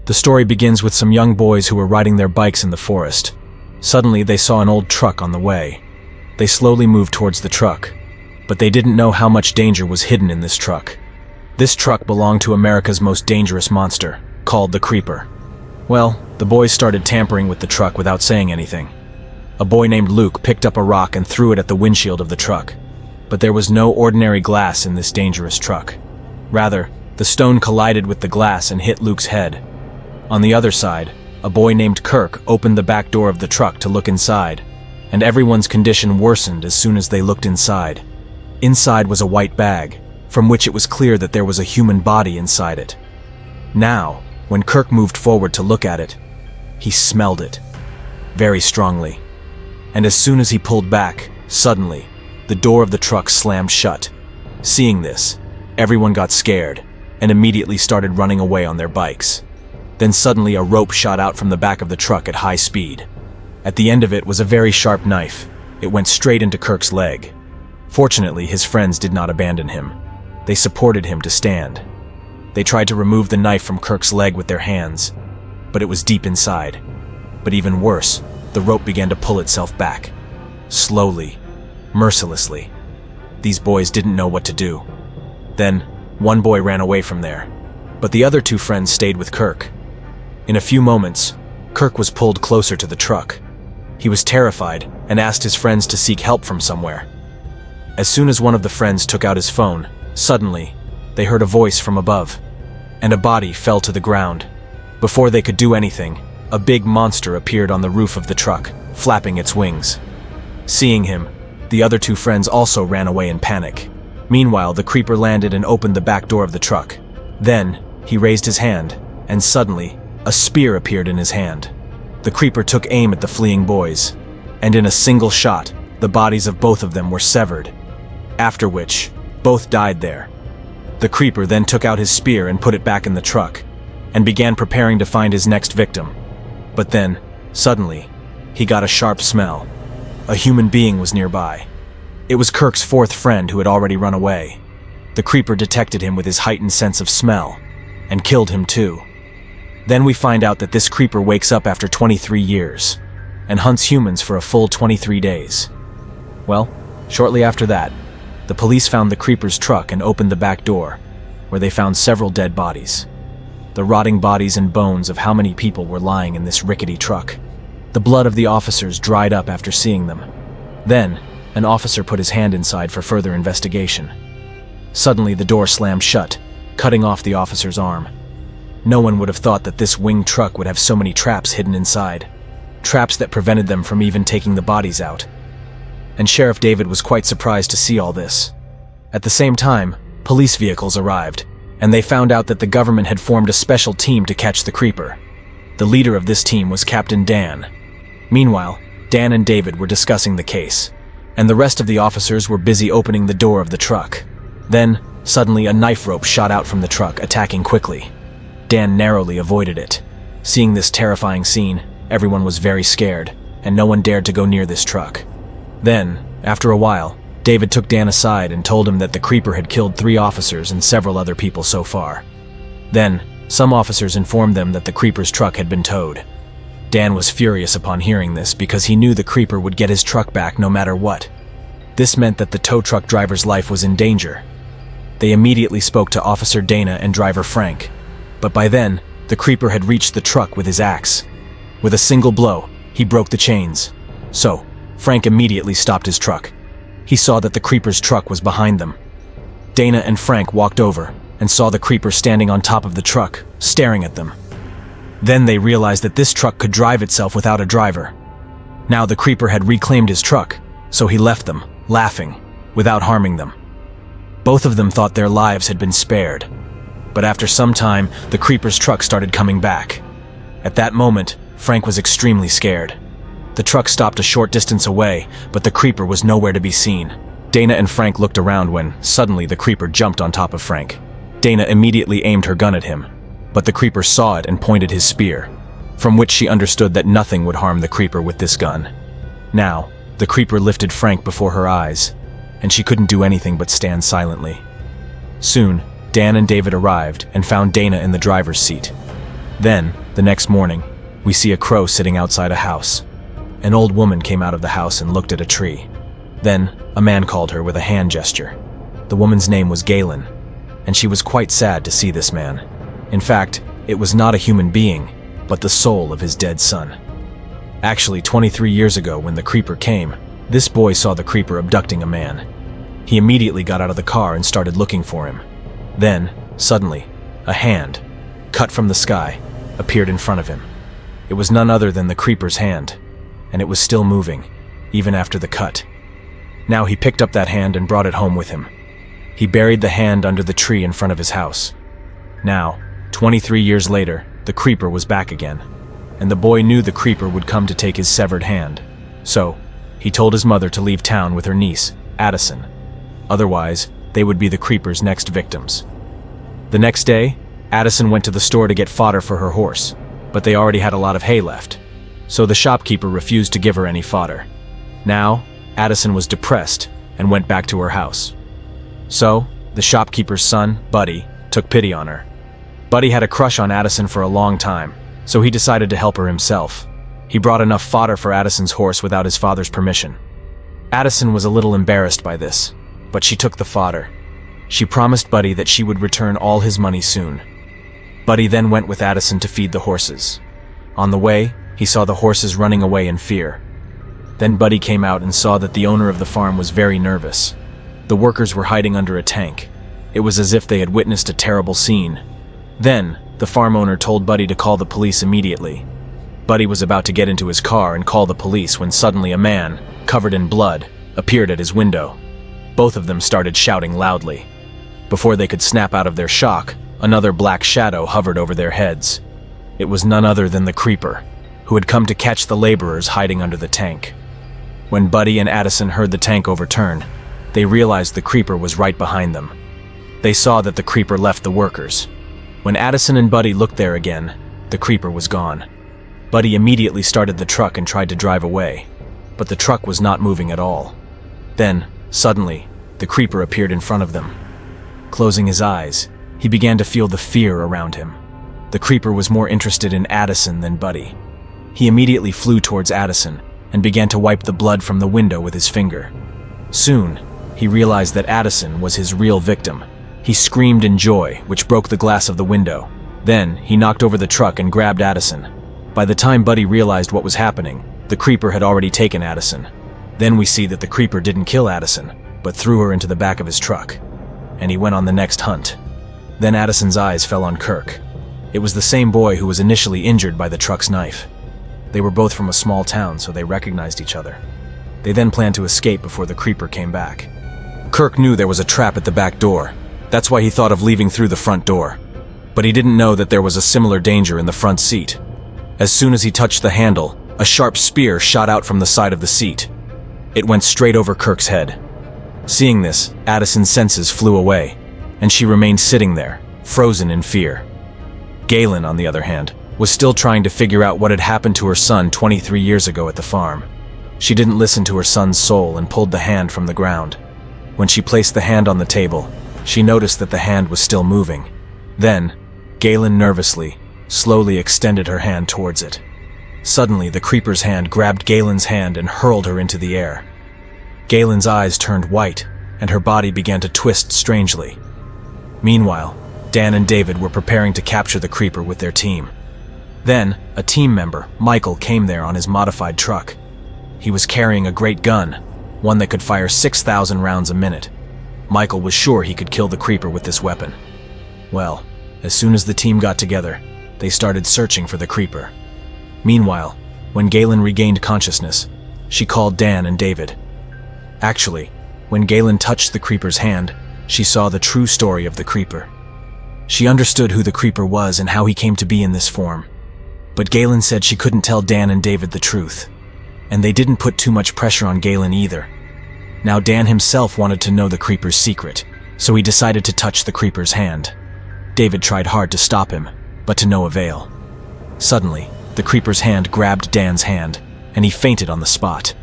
The story begins with some young boys who were riding their bikes in the forest. Suddenly, they saw an old truck on the way. They slowly moved towards the truck, but they didn't know how much danger was hidden in this truck. This truck belonged to America's most dangerous monster, called the Creeper. Well, the boys started tampering with the truck without saying anything. A boy named Luke picked up a rock and threw it at the windshield of the truck. But there was no ordinary glass in this dangerous truck. Rather, the stone collided with the glass and hit Luke's head. On the other side, a boy named Kirk opened the back door of the truck to look inside, and everyone's condition worsened as soon as they looked inside. Inside was a white bag, from which it was clear that there was a human body inside it. Now, when Kirk moved forward to look at it, he smelled it very strongly. And as soon as he pulled back, suddenly, the door of the truck slammed shut. Seeing this, everyone got scared and immediately started running away on their bikes. Then suddenly a rope shot out from the back of the truck at high speed. At the end of it was a very sharp knife. It went straight into Kirk's leg. Fortunately, his friends did not abandon him. They supported him to stand. They tried to remove the knife from Kirk's leg with their hands, but it was deep inside. But even worse, the rope began to pull itself back. Slowly, mercilessly. These boys didn't know what to do. Then, one boy ran away from there, but the other two friends stayed with Kirk. In a few moments, Kirk was pulled closer to the truck. He was terrified and asked his friends to seek help from somewhere. As soon as one of the friends took out his phone, suddenly, they heard a voice from above, and a body fell to the ground. Before they could do anything, a big monster appeared on the roof of the truck, flapping its wings. Seeing him, the other two friends also ran away in panic. Meanwhile, the Creeper landed and opened the back door of the truck. Then, he raised his hand, and suddenly, a spear appeared in his hand. The Creeper took aim at the fleeing boys, and in a single shot, the bodies of both of them were severed. After which, both died there. The Creeper then took out his spear and put it back in the truck, and began preparing to find his next victim. But then, suddenly, he got a sharp smell. A human being was nearby. It was Kirk's fourth friend who had already run away. The Creeper detected him with his heightened sense of smell, and killed him too. Then we find out that this Creeper wakes up after 23 years, and hunts humans for a full 23 days. Well, shortly after that, the police found the Creeper's truck and opened the back door, where they found several dead bodies. The rotting bodies and bones of how many people were lying in this rickety truck. The blood of the officers dried up after seeing them. Then, an officer put his hand inside for further investigation. Suddenly, the door slammed shut, cutting off the officer's arm. No one would have thought that this winged truck would have so many traps hidden inside. Traps that prevented them from even taking the bodies out. And Sheriff David was quite surprised to see all this. At the same time, police vehicles arrived, and they found out that the government had formed a special team to catch the Creeper. The leader of this team was Captain Dan. Meanwhile, Dan and David were discussing the case, and the rest of the officers were busy opening the door of the truck. Then, suddenly a knife rope shot out from the truck, attacking quickly. Dan narrowly avoided it. Seeing this terrifying scene, everyone was very scared, and no one dared to go near this truck. Then, after a while, David took Dan aside and told him that the Creeper had killed 3 officers and several other people so far. Then, some officers informed them that the Creeper's truck had been towed. Dan was furious upon hearing this because he knew the Creeper would get his truck back no matter what. This meant that the tow truck driver's life was in danger. They immediately spoke to Officer Dana and driver Frank, but by then, the Creeper had reached the truck with his axe. With a single blow, he broke the chains. So, Frank immediately stopped his truck. He saw that the Creeper's truck was behind them. Dana and Frank walked over and saw the Creeper standing on top of the truck, staring at them. Then they realized that this truck could drive itself without a driver. Now the Creeper had reclaimed his truck, so he left them, laughing, without harming them. Both of them thought their lives had been spared. But after some time, the Creeper's truck started coming back. At that moment, Frank was extremely scared. The truck stopped a short distance away, but the Creeper was nowhere to be seen. Dana and Frank looked around when, suddenly, the Creeper jumped on top of Frank. Dana immediately aimed her gun at him, but the Creeper saw it and pointed his spear, from which she understood that nothing would harm the Creeper with this gun. Now, the Creeper lifted Frank before her eyes, and she couldn't do anything but stand silently. Soon, Dan and David arrived and found Dana in the driver's seat. Then, the next morning, we see a crow sitting outside a house. An old woman came out of the house and looked at a tree. Then, a man called her with a hand gesture. The woman's name was Galen, and she was quite sad to see this man. In fact, it was not a human being, but the soul of his dead son. Actually, 23 years ago, when the creeper came, this boy saw the creeper abducting a man. He immediately got out of the car and started looking for him. Then, suddenly, a hand, cut from the sky, appeared in front of him. It was none other than the creeper's hand, and it was still moving, even after the cut. Now he picked up that hand and brought it home with him. He buried the hand under the tree in front of his house. Now, 23 years later, the creeper was back again, and the boy knew the creeper would come to take his severed hand. So, he told his mother to leave town with her niece, Addison. Otherwise, they would be the creeper's next victims. The next day, Addison went to the store to get fodder for her horse, but they already had a lot of hay left. So the shopkeeper refused to give her any fodder. Now, Addison was depressed and went back to her house. So, the shopkeeper's son, Buddy, took pity on her. Buddy had a crush on Addison for a long time, so he decided to help her himself. He brought enough fodder for Addison's horse without his father's permission. Addison was a little embarrassed by this, but she took the fodder. She promised Buddy that she would return all his money soon. Buddy then went with Addison to feed the horses. On the way, he saw the horses running away in fear. Then Buddy came out and saw that the owner of the farm was very nervous. The workers were hiding under a tank. It was as if they had witnessed a terrible scene. Then, the farm owner told Buddy to call the police immediately. Buddy was about to get into his car and call the police when suddenly a man, covered in blood, appeared at his window. Both of them started shouting loudly. Before they could snap out of their shock, another black shadow hovered over their heads. It was none other than the creeper, who had come to catch the laborers hiding under the tank. When Buddy and Addison heard the tank overturn, they realized the creeper was right behind them. They saw that the creeper left the workers. When Addison and Buddy looked there again, the creeper was gone. Buddy immediately started the truck and tried to drive away, but the truck was not moving at all. Then, suddenly, the creeper appeared in front of them. Closing his eyes, he began to feel the fear around him. The creeper was more interested in Addison than Buddy. He immediately flew towards Addison and began to wipe the blood from the window with his finger. Soon, he realized that Addison was his real victim. He screamed in joy, which broke the glass of the window. Then, he knocked over the truck and grabbed Addison. By the time Buddy realized what was happening, the creeper had already taken Addison. Then we see that the creeper didn't kill Addison, but threw her into the back of his truck. And he went on the next hunt. Then Addison's eyes fell on Kirk. It was the same boy who was initially injured by the truck's knife. They were both from a small town, so they recognized each other. They then planned to escape before the creeper came back. Kirk knew there was a trap at the back door. That's why he thought of leaving through the front door. But he didn't know that there was a similar danger in the front seat. As soon as he touched the handle, a sharp spear shot out from the side of the seat. It went straight over Kirk's head. Seeing this, Addison's senses flew away, and she remained sitting there, frozen in fear. Galen, on the other hand, was still trying to figure out what had happened to her son 23 years ago at the farm. She didn't listen to her son's soul and pulled the hand from the ground. When she placed the hand on the table, she noticed that the hand was still moving. Then, Galen nervously, slowly extended her hand towards it. Suddenly, the creeper's hand grabbed Galen's hand and hurled her into the air. Galen's eyes turned white, and her body began to twist strangely. Meanwhile, Dan and David were preparing to capture the creeper with their team. Then, a team member, Michael, came there on his modified truck. He was carrying a great gun, one that could fire 6,000 rounds a minute. Michael was sure he could kill the creeper with this weapon. Well, as soon as the team got together, they started searching for the creeper. Meanwhile, when Galen regained consciousness, she called Dan and David. Actually, when Galen touched the creeper's hand, she saw the true story of the creeper. She understood who the creeper was and how he came to be in this form. But Galen said she couldn't tell Dan and David the truth. And they didn't put too much pressure on Galen either. Now Dan himself wanted to know the creeper's secret, so he decided to touch the creeper's hand. David tried hard to stop him, but to no avail. Suddenly, the creeper's hand grabbed Dan's hand, and he fainted on the spot.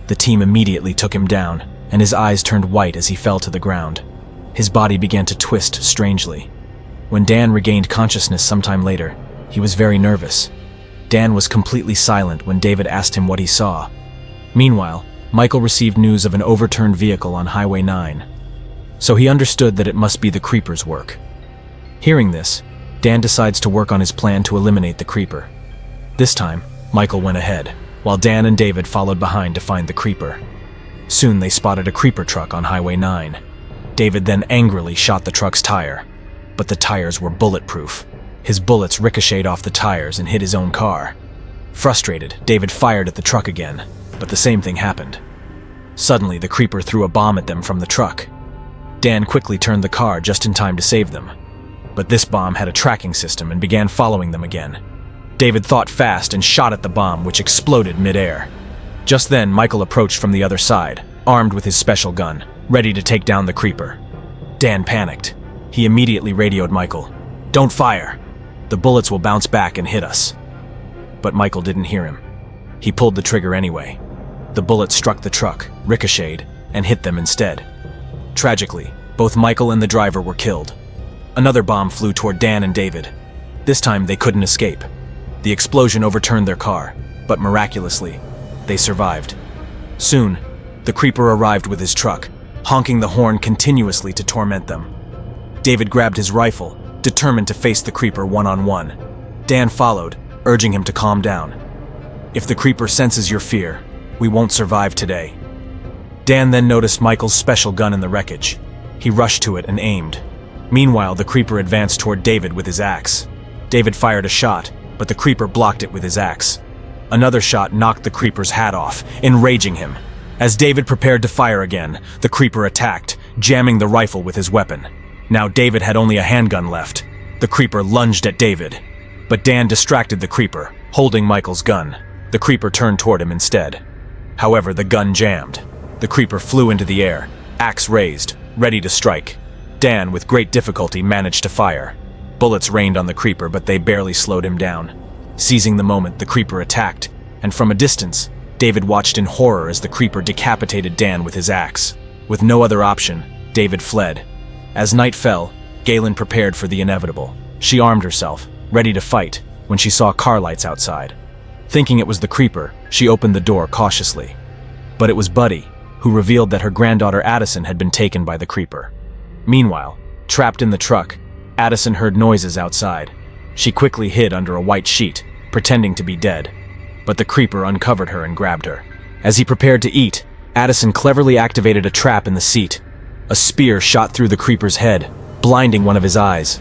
The team immediately took him down, and his eyes turned white as he fell to the ground. His body began to twist strangely. When Dan regained consciousness sometime later, He was very nervous. Dan was completely silent when David asked him what he saw. Meanwhile, Michael received news of an overturned vehicle on Highway 9. So he understood that it must be the creeper's work. Hearing this, Dan decides to work on his plan to eliminate the creeper. This time, Michael went ahead, while Dan and David followed behind to find the creeper. Soon they spotted a creeper truck on Highway 9. David then angrily shot the truck's tire, but the tires were bulletproof. His bullets ricocheted off the tires and hit his own car. Frustrated, David fired at the truck again, but the same thing happened. Suddenly, the creeper threw a bomb at them from the truck. Dan quickly turned the car just in time to save them. But this bomb had a tracking system and began following them again. David thought fast and shot at the bomb, which exploded mid-air. Just then, Michael approached from the other side, armed with his special gun, ready to take down the creeper. Dan panicked. He immediately radioed Michael. "Don't fire! The bullets will bounce back and hit us." But Michael didn't hear him. He pulled the trigger anyway. The bullet struck the truck, ricocheted, and hit them instead. Tragically, both Michael and the driver were killed. Another bomb flew toward Dan and David. This time they couldn't escape. The explosion overturned their car, but miraculously, they survived. Soon, the creeper arrived with his truck, honking the horn continuously to torment them. David grabbed his rifle, determined to face the creeper one-on-one. Dan followed, urging him to calm down. "If the creeper senses your fear, we won't survive today." Dan then noticed Michael's special gun in the wreckage. He rushed to it and aimed. Meanwhile, the creeper advanced toward David with his axe. David fired a shot, but the creeper blocked it with his axe. Another shot knocked the creeper's hat off, enraging him. As David prepared to fire again, the creeper attacked, jamming the rifle with his weapon. Now David had only a handgun left. The creeper lunged at David, but Dan distracted the creeper, holding Michael's gun. The creeper turned toward him instead. However, the gun jammed. The creeper flew into the air, axe raised, ready to strike. Dan, with great difficulty, managed to fire. Bullets rained on the creeper, but they barely slowed him down. Seizing the moment, the creeper attacked, and from a distance, David watched in horror as the creeper decapitated Dan with his axe. With no other option, David fled. As night fell, Galen prepared for the inevitable. She armed herself, ready to fight, when she saw car lights outside. Thinking it was the creeper, she opened the door cautiously. But it was Buddy, who revealed that her granddaughter Addison had been taken by the creeper. Meanwhile, trapped in the truck, Addison heard noises outside. She quickly hid under a white sheet, pretending to be dead. But the creeper uncovered her and grabbed her. As he prepared to eat, Addison cleverly activated a trap in the seat. A spear shot through the creeper's head, blinding one of his eyes.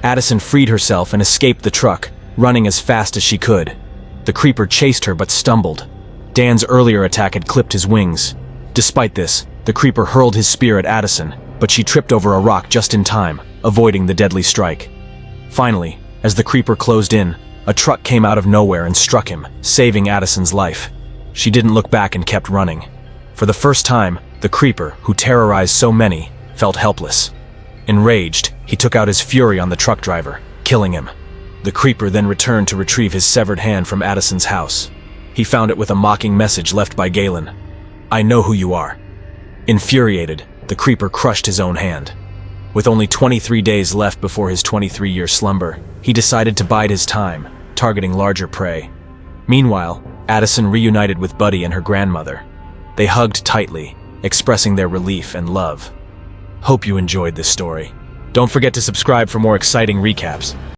Addison freed herself and escaped the truck, running as fast as she could. The creeper chased her but stumbled. Dan's earlier attack had clipped his wings. Despite this, the creeper hurled his spear at Addison, but she tripped over a rock just in time, avoiding the deadly strike. Finally, as the creeper closed in, a truck came out of nowhere and struck him, saving Addison's life. She didn't look back and kept running. For the first time, the creeper, who terrorized so many, felt helpless. Enraged, he took out his fury on the truck driver, killing him. The creeper then returned to retrieve his severed hand from Addison's house. He found it with a mocking message left by Galen. "I know who you are." Infuriated, the creeper crushed his own hand. With only 23 days left before his 23-year slumber, he decided to bide his time, targeting larger prey. Meanwhile, Addison reunited with Buddy and her grandmother. They hugged tightly, expressing their relief and love. Hope you enjoyed this story. Don't forget to subscribe for more exciting recaps.